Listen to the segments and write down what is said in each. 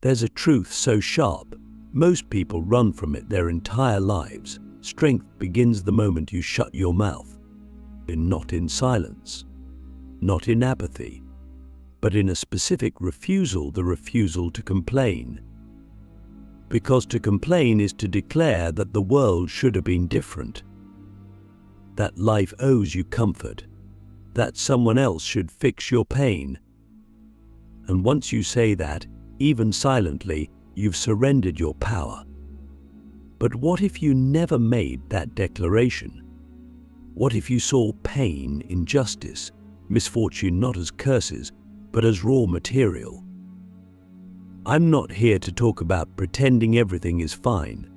There's a truth so sharp, most people run from it their entire lives. Strength begins the moment you shut your mouth. Not in silence, not in apathy, but in a specific refusal, the refusal to complain. Because to complain is to declare that the world should have been different, that life owes you comfort, that someone else should fix your pain. And once you say that, even silently, you've surrendered your power. But what if you never made that declaration? What if you saw pain, injustice, misfortune not as curses, but as raw material? I'm not here to talk about pretending everything is fine.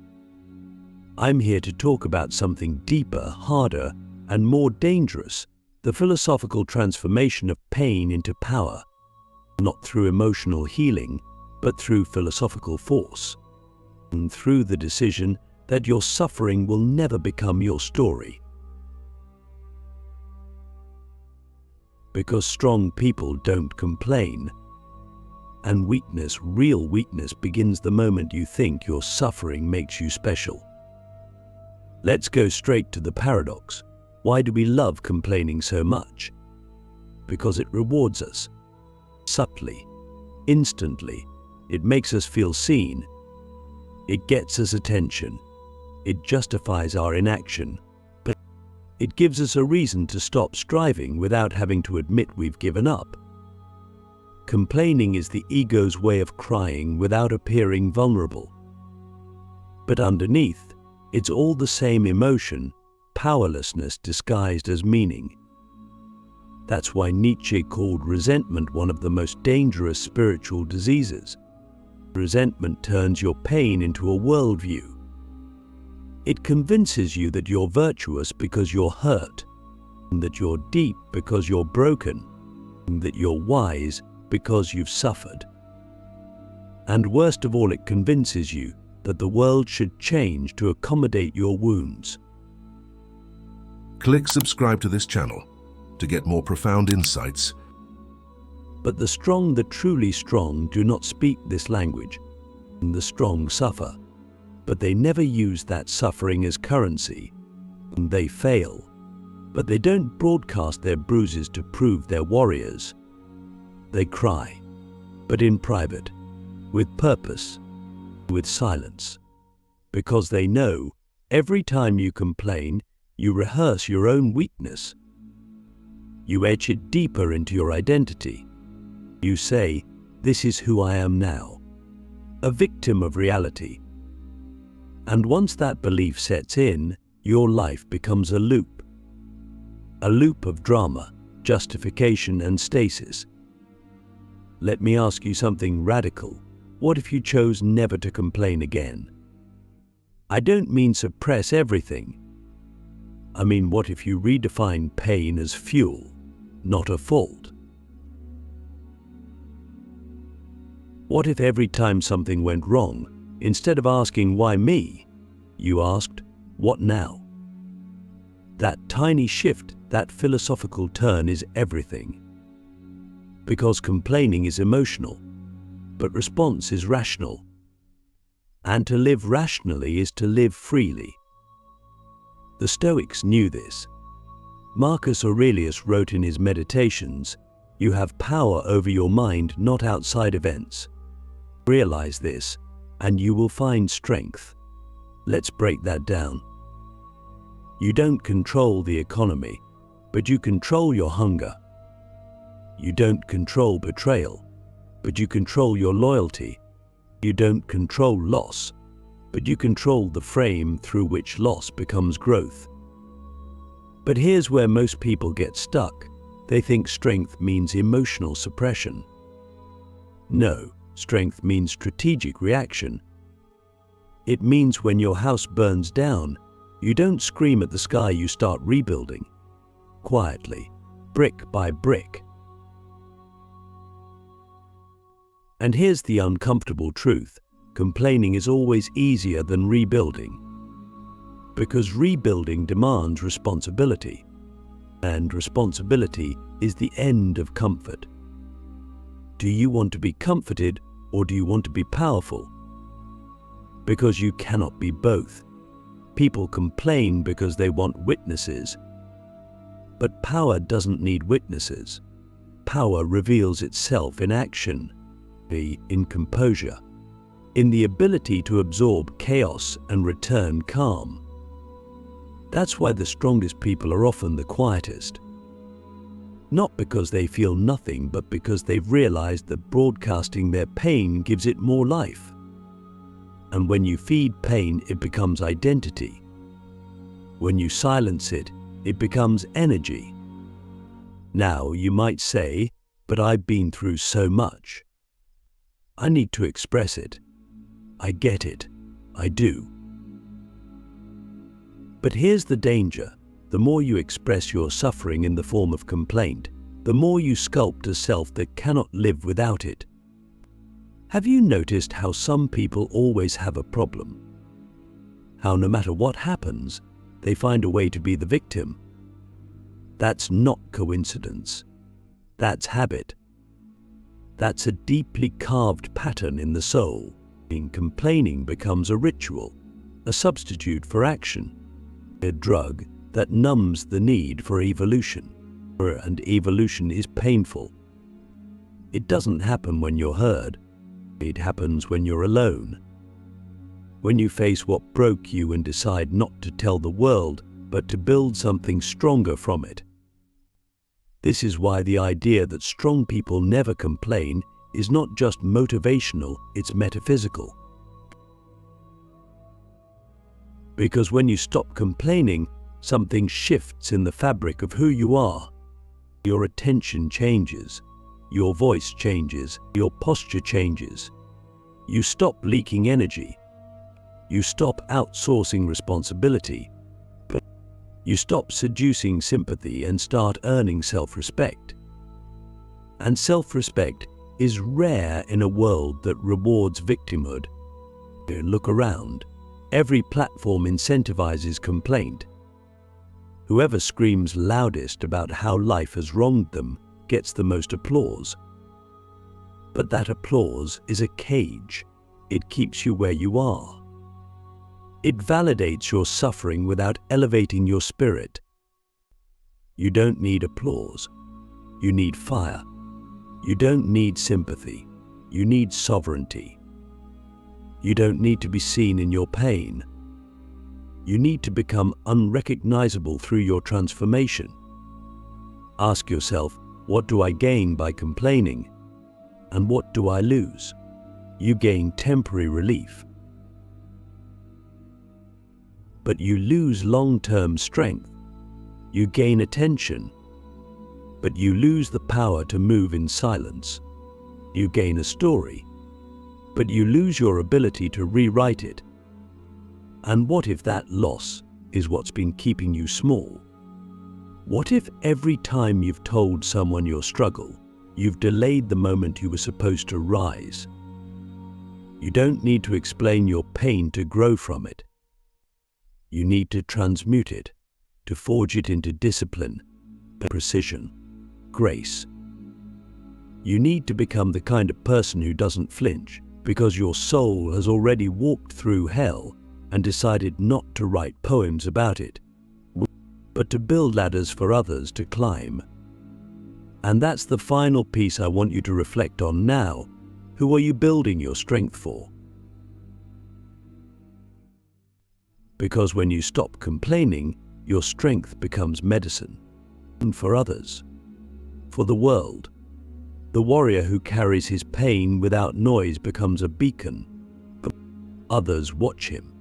I'm here to talk about something deeper, harder, and more dangerous, the philosophical transformation of pain into power, not through emotional healing, but through philosophical force, and through the decision that your suffering will never become your story. Because strong people don't complain, and weakness, real weakness, begins the moment you think your suffering makes you special. Let's go straight to the paradox. Why do we love complaining so much? Because it rewards us. Subtly, instantly, it makes us feel seen. It gets us attention. It justifies our inaction. But it gives us a reason to stop striving without having to admit we've given up. Complaining is the ego's way of crying without appearing vulnerable. But underneath, it's all the same emotion, powerlessness disguised as meaning. That's why Nietzsche called resentment one of the most dangerous spiritual diseases. Resentment turns your pain into a worldview. It convinces you that you're virtuous because you're hurt, that you're deep because you're broken, that you're wise because you've suffered. And worst of all, it convinces you that the world should change to accommodate your wounds. Click subscribe to this channel to get more profound insights. But the strong, the truly strong, do not speak this language. The strong suffer, but they never use that suffering as currency. They fail, but they don't broadcast their bruises to prove they're warriors. They cry, but in private, with purpose, with silence, because they know every time you complain, you rehearse your own weakness. You etch it deeper into your identity. You say, "This is who I am now," a victim of reality. And once that belief sets in, your life becomes a loop of drama, justification, and stasis. Let me ask you something radical. What if you chose never to complain again? I don't mean suppress everything. I mean, what if you redefine pain as fuel, not a fault? What if every time something went wrong, instead of asking "why me?" you asked "what now?" That tiny shift, that philosophical turn is everything. Because complaining is emotional, but response is rational. And to live rationally is to live freely. The Stoics knew this. Marcus Aurelius wrote in his Meditations, "You have power over your mind, not outside events. Realize this, and you will find strength." Let's break that down. You don't control the economy, but you control your hunger. You don't control betrayal, but you control your loyalty. You don't control loss, but you control the frame through which loss becomes growth. But here's where most people get stuck. They think strength means emotional suppression. No, strength means strategic reaction. It means when your house burns down, you don't scream at the sky, you start rebuilding. Quietly, brick by brick. And here's the uncomfortable truth. Complaining is always easier than rebuilding. Because rebuilding demands responsibility. And responsibility is the end of comfort. Do you want to be comforted, or do you want to be powerful? Because you cannot be both. People complain because they want witnesses. But power doesn't need witnesses. Power reveals itself in action, in composure, in the ability to absorb chaos and return calm. That's why the strongest people are often the quietest. Not because they feel nothing, but because they've realized that broadcasting their pain gives it more life. And when you feed pain, it becomes identity. When you silence it, it becomes energy. Now, you might say, but I've been through so much. I need to express it. I get it. I do. But here's the danger. The more you express your suffering in the form of complaint, the more you sculpt a self that cannot live without it. Have you noticed how some people always have a problem? How no matter what happens, they find a way to be the victim? That's not coincidence. That's habit. That's a deeply carved pattern in the soul. Complaining becomes a ritual, a substitute for action, a drug that numbs the need for evolution. And evolution is painful. It doesn't happen when you're heard. It happens when you're alone. When you face what broke you and decide not to tell the world, but to build something stronger from it. This is why the idea that strong people never complain is not just motivational, it's metaphysical. Because when you stop complaining, something shifts in the fabric of who you are. Your attention changes, your voice changes, your posture changes. You stop leaking energy. You stop outsourcing responsibility. You stop seducing sympathy and start earning self-respect. And self-respect is rare in a world that rewards victimhood. Look around. Every platform incentivizes complaint. Whoever screams loudest about how life has wronged them gets the most applause. But that applause is a cage. It keeps you where you are. It validates your suffering without elevating your spirit. You don't need applause. You need fire. You don't need sympathy. You need sovereignty. You don't need to be seen in your pain. You need to become unrecognizable through your transformation. Ask yourself, what do I gain by complaining? And what do I lose? You gain temporary relief. But you lose long-term strength. You gain attention. But you lose the power to move in silence. You gain a story. But you lose your ability to rewrite it. And what if that loss is what's been keeping you small? What if every time you've told someone your struggle, you've delayed the moment you were supposed to rise? You don't need to explain your pain to grow from it. You need to transmute it, to forge it into discipline, precision, grace. You need to become the kind of person who doesn't flinch, because your soul has already walked through hell and decided not to write poems about it, but to build ladders for others to climb. And that's the final piece I want you to reflect on now. Who are you building your strength for? Because when you stop complaining, your strength becomes medicine. And for others, for the world. The warrior who carries his pain without noise becomes a beacon. Others watch him.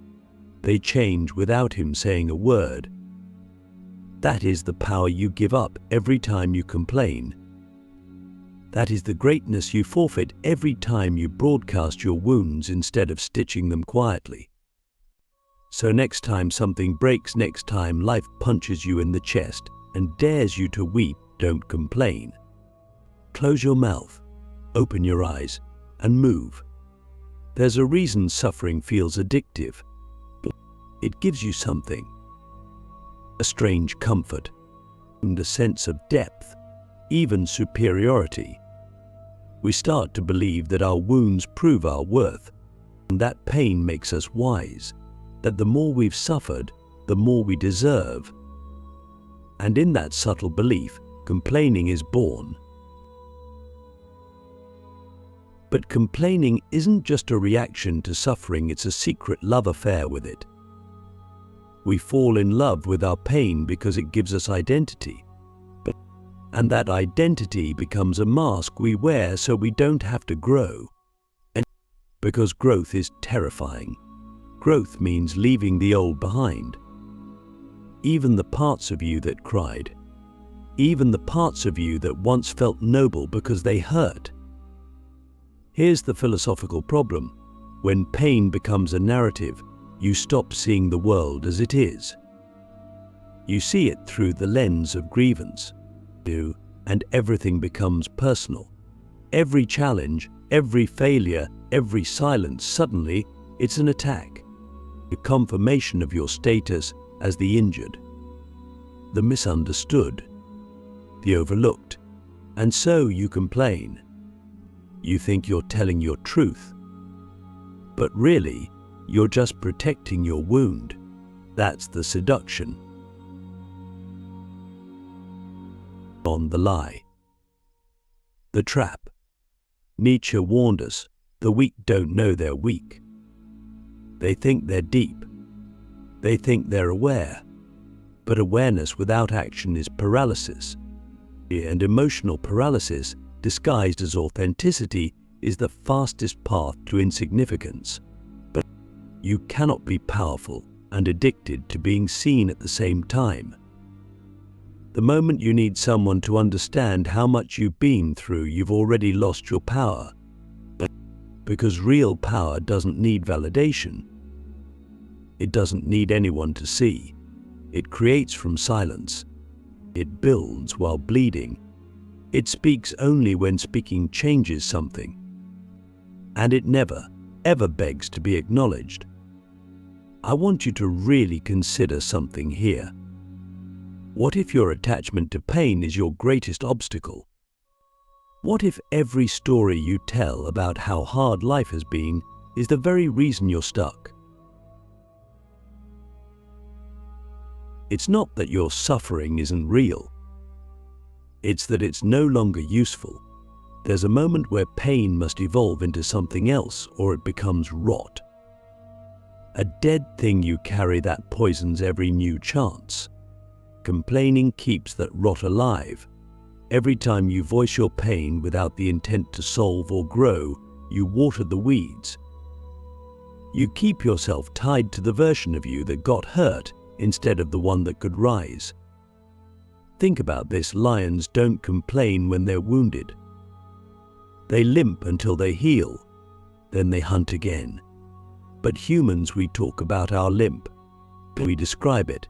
They change without him saying a word. That is the power you give up every time you complain. That is the greatness you forfeit every time you broadcast your wounds instead of stitching them quietly. So next time something breaks, next time life punches you in the chest and dares you to weep, don't complain. Close your mouth, open your eyes, and move. There's a reason suffering feels addictive. It gives you something. A strange comfort, and a sense of depth, even superiority. We start to believe that our wounds prove our worth, and that pain makes us wise, that the more we've suffered, the more we deserve. And in that subtle belief, complaining is born. But complaining isn't just a reaction to suffering, it's a secret love affair with it. We fall in love with our pain because it gives us identity. And that identity becomes a mask we wear so we don't have to grow. And because growth is terrifying. Growth means leaving the old behind. Even the parts of you that cried. Even the parts of you that once felt noble because they hurt. Here's the philosophical problem. When pain becomes a narrative, you stop seeing the world as it is. You see it through the lens of grievance. And everything becomes personal. Every challenge, every failure, every silence, suddenly it's an attack. A confirmation of your status as the injured, the misunderstood, the overlooked. And so you complain. You think you're telling your truth. But really, you're just protecting your wound. That's the seduction. On the lie. The trap. Nietzsche warned us, the weak don't know they're weak. They think they're deep. They think they're aware. But awareness without action is paralysis. And emotional paralysis, disguised as authenticity, is the fastest path to insignificance. But you cannot be powerful and addicted to being seen at the same time. The moment you need someone to understand how much you've been through, you've already lost your power. Because real power doesn't need validation. It doesn't need anyone to see. It creates from silence. It builds while bleeding. It speaks only when speaking changes something. And it never, ever begs to be acknowledged. I want you to really consider something here. What if your attachment to pain is your greatest obstacle? What if every story you tell about how hard life has been is the very reason you're stuck? It's not that your suffering isn't real. It's that it's no longer useful. There's a moment where pain must evolve into something else or it becomes rot. A dead thing you carry that poisons every new chance. Complaining keeps that rot alive. Every time you voice your pain without the intent to solve or grow, you water the weeds. You keep yourself tied to the version of you that got hurt instead of the one that could rise. Think about this. Lions don't complain when they're wounded. They limp until they heal, then they hunt again. But humans, we talk about our limp. We describe it.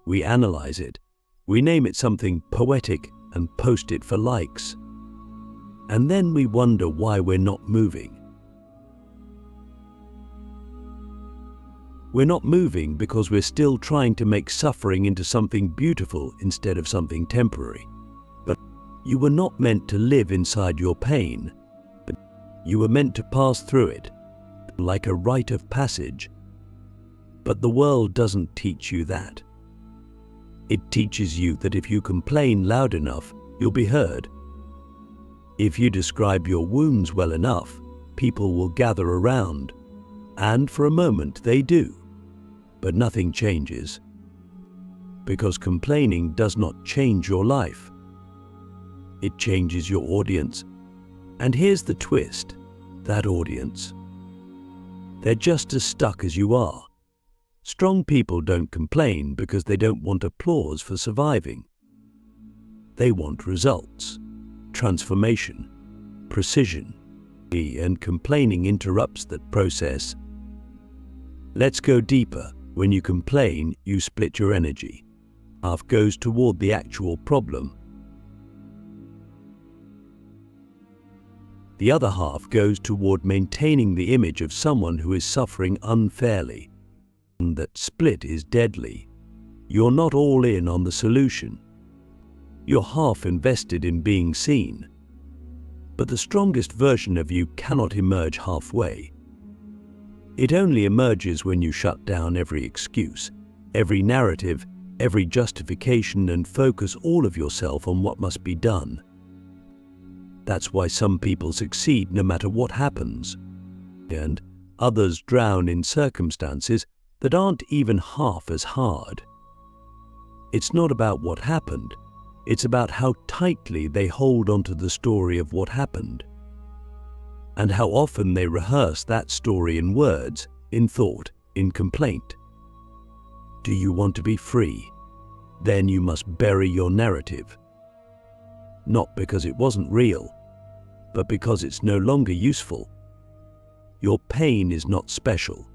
We analyze it. We name it something poetic and post it for likes. And then we wonder why we're not moving. We're not moving because we're still trying to make suffering into something beautiful instead of something temporary. But you were not meant to live inside your pain. But you were meant to pass through it, like a rite of passage. But the world doesn't teach you that. It teaches you that if you complain loud enough, you'll be heard. If you describe your wounds well enough, people will gather around. And for a moment they do. But nothing changes. Because complaining does not change your life. It changes your audience. And here's the twist, that audience. They're just as stuck as you are. Strong people don't complain because they don't want applause for surviving. They want results, transformation, precision, and complaining interrupts that process. Let's go deeper. When you complain, you split your energy. Half goes toward the actual problem. The other half goes toward maintaining the image of someone who is suffering unfairly. And that split is deadly. You're not all in on the solution. You're half invested in being seen. But the strongest version of you cannot emerge halfway. It only emerges when you shut down every excuse, every narrative, every justification, and focus all of yourself on what must be done. That's why some people succeed no matter what happens, and others drown in circumstances that aren't even half as hard. It's not about what happened, it's about how tightly they hold onto the story of what happened, and how often they rehearse that story in words, in thought, in complaint. Do you want to be free? Then you must bury your narrative. Not because it wasn't real, but because it's no longer useful. Your pain is not special.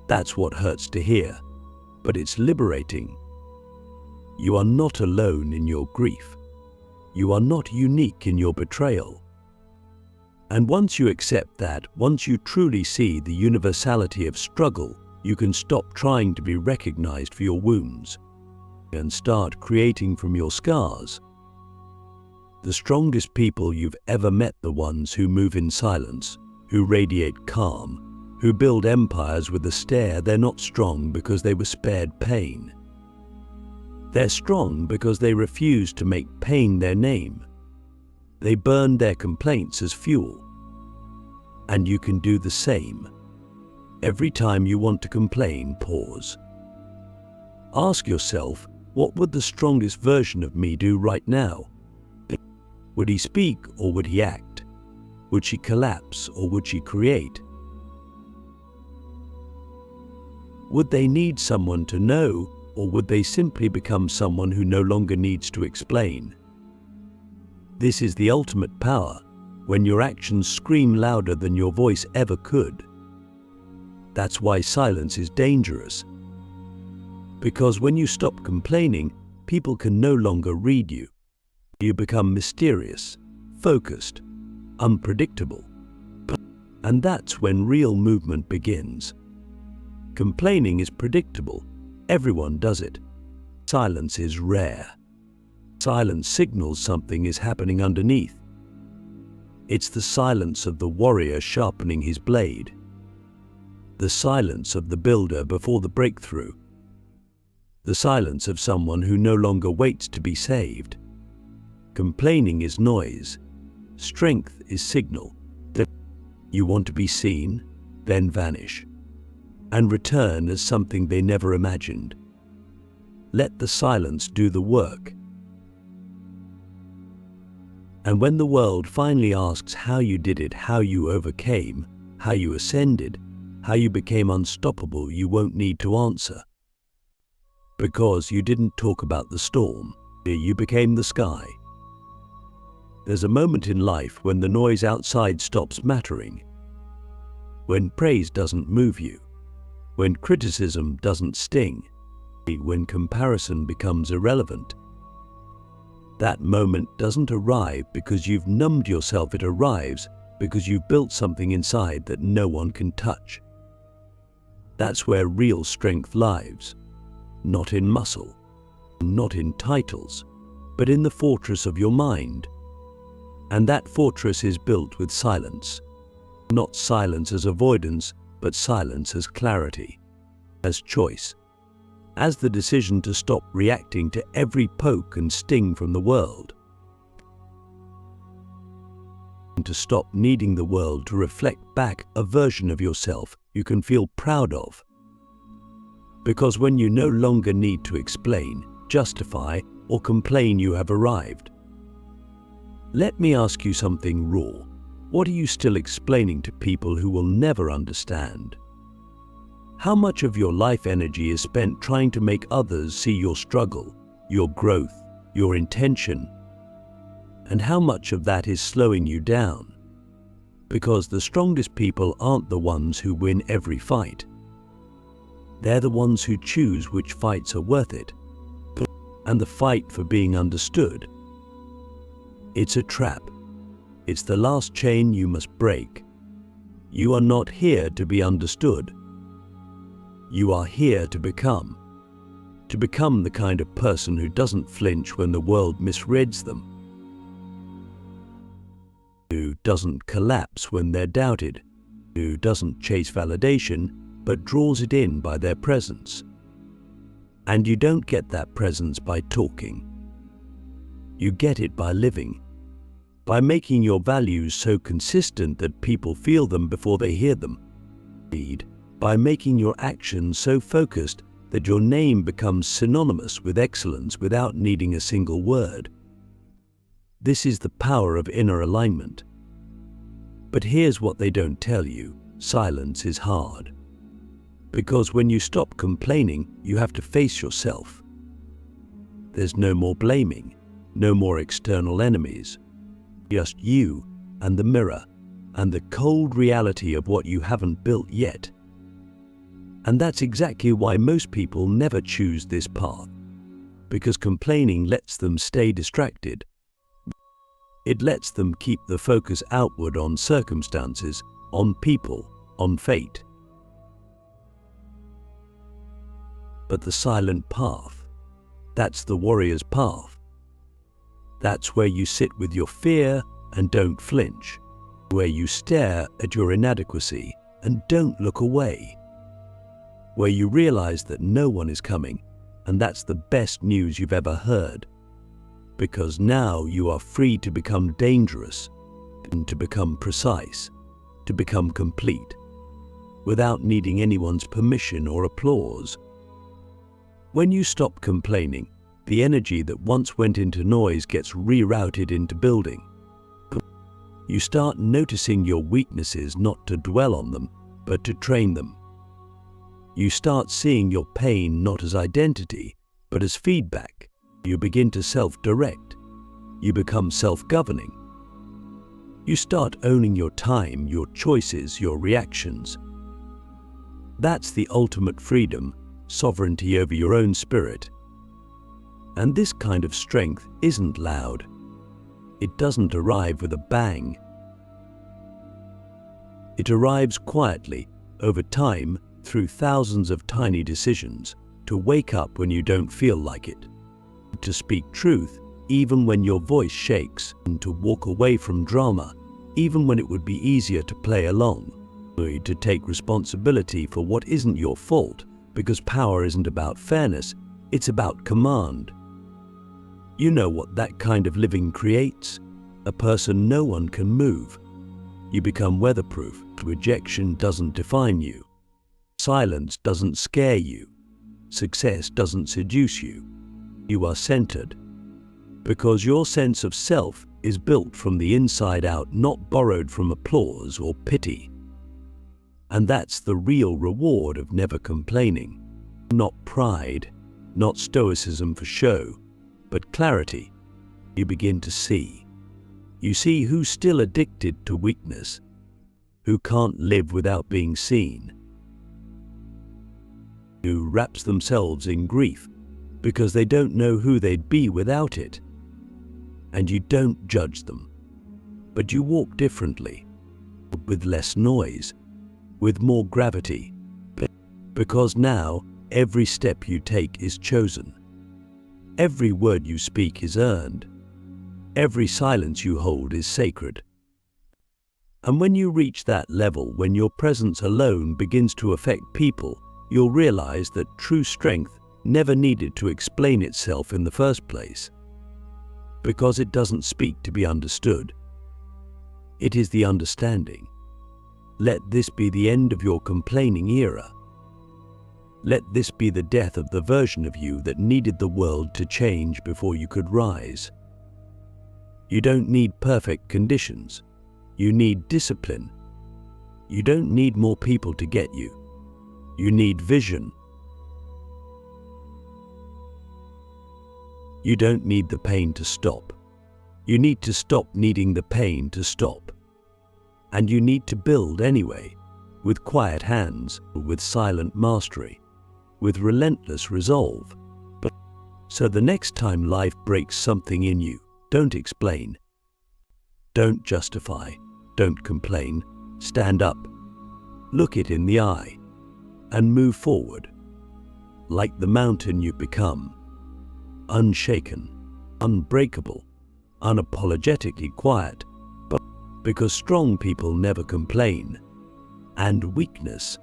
That's what hurts to hear, but it's liberating. You are not alone in your grief. You are not unique in your betrayal. And once you accept that, once you truly see the universality of struggle, you can stop trying to be recognized for your wounds and start creating from your scars. The strongest people you've ever met, the ones who move in silence, who radiate calm, who build empires with a stare, they're not strong because they were spared pain. They're strong because they refuse to make pain their name. They burn their complaints as fuel. And you can do the same. Every time you want to complain, pause. Ask yourself, what would the strongest version of me do right now? Would he speak or would he act? Would she collapse or would she create? Would they need someone to know, or would they simply become someone who no longer needs to explain? This is the ultimate power, when your actions scream louder than your voice ever could. That's why silence is dangerous. Because when you stop complaining, people can no longer read you. You become mysterious, focused, unpredictable. And that's when real movement begins. Complaining is predictable. Everyone does it. Silence is rare. Silence signals something is happening underneath. It's the silence of the warrior sharpening his blade. The silence of the builder before the breakthrough. The silence of someone who no longer waits to be saved. Complaining is noise. Strength is signal. You want to be seen, then vanish, and return as something they never imagined. Let the silence do the work. And when the world finally asks how you did it, how you overcame, how you ascended, how you became unstoppable, you won't need to answer. Because you didn't talk about the storm, you became the sky. There's a moment in life when the noise outside stops mattering. When praise doesn't move you. When criticism doesn't sting. When comparison becomes irrelevant. That moment doesn't arrive because you've numbed yourself, it arrives because you've built something inside that no one can touch. That's where real strength lies. Not in muscle, not in titles, but in the fortress of your mind. And that fortress is built with silence. Not silence as avoidance, but silence as clarity, as choice, as the decision to stop reacting to every poke and sting from the world. And to stop needing the world to reflect back a version of yourself you can feel proud of. Because when you no longer need to explain, justify, or complain, you have arrived. Let me ask you something raw. What are you still explaining to people who will never understand? How much of your life energy is spent trying to make others see your struggle, your growth, your intention? And how much of that is slowing you down? Because the strongest people aren't the ones who win every fight. They're the ones who choose which fights are worth it. And the fight for being understood. It's a trap. It's the last chain you must break. You are not here to be understood. You are here to become the kind of person who doesn't flinch when the world misreads them. Who doesn't collapse when they're doubted, who doesn't chase validation but draws it in by their presence. And you don't get that presence by talking. You get it by living, by making your values so consistent that people feel them before they hear them. Indeed, by making your actions so focused that your name becomes synonymous with excellence without needing a single word. This is the power of inner alignment. But here's what they don't tell you: silence is hard. Because when you stop complaining, you have to face yourself. There's no more blaming, no more external enemies. Just you and the mirror and the cold reality of what you haven't built yet. And that's exactly why most people never choose this path. Because complaining lets them stay distracted. It lets them keep the focus outward on circumstances, on people, on fate. But the silent path, that's the warrior's path. That's where you sit with your fear and don't flinch, where you stare at your inadequacy and don't look away, where you realize that no one is coming, and that's the best news you've ever heard. Because now you are free to become dangerous, and to become precise, to become complete, without needing anyone's permission or applause. When you stop complaining, the energy that once went into noise gets rerouted into building. You start noticing your weaknesses, not to dwell on them, but to train them. You start seeing your pain not as identity, but as feedback. You begin to self-direct. You become self-governing. You start owning your time, your choices, your reactions. That's the ultimate freedom, sovereignty over your own spirit. And this kind of strength isn't loud. It doesn't arrive with a bang. It arrives quietly, over time, through thousands of tiny decisions, to wake up when you don't feel like it, to speak truth even when your voice shakes, and to walk away from drama even when it would be easier to play along, to take responsibility for what isn't your fault, because power isn't about fairness, it's about command. You know what that kind of living creates? A person no one can move. You become weatherproof. Rejection doesn't define you. Silence doesn't scare you. Success doesn't seduce you. You are centered. Because your sense of self is built from the inside out, not borrowed from applause or pity. And that's the real reward of never complaining. Not pride, not stoicism for show, but clarity. You begin to see. You see who's still addicted to weakness, who can't live without being seen, who wraps themselves in grief because they don't know who they'd be without it. And you don't judge them, but you walk differently, with less noise, with more gravity, because now every step you take is chosen. Every word you speak is earned. Every silence you hold is sacred. And when you reach that level, when your presence alone begins to affect people, you'll realize that true strength never needed to explain itself in the first place. Because it doesn't speak to be understood. It is the understanding. Let this be the end of your complaining era. Let this be the death of the version of you that needed the world to change before you could rise. You don't need perfect conditions. You need discipline. You don't need more people to get you. You need vision. You don't need the pain to stop. You need to stop needing the pain to stop. And you need to build anyway, with quiet hands, with silent mastery, with relentless resolve. So the next time life breaks something in you, don't explain. Don't justify. Don't complain. Stand up. Look it in the eye. And move forward. Like the mountain you become. Unshaken. Unbreakable. Unapologetically quiet. because strong people never complain. And weakness.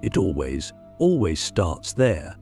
It always starts there.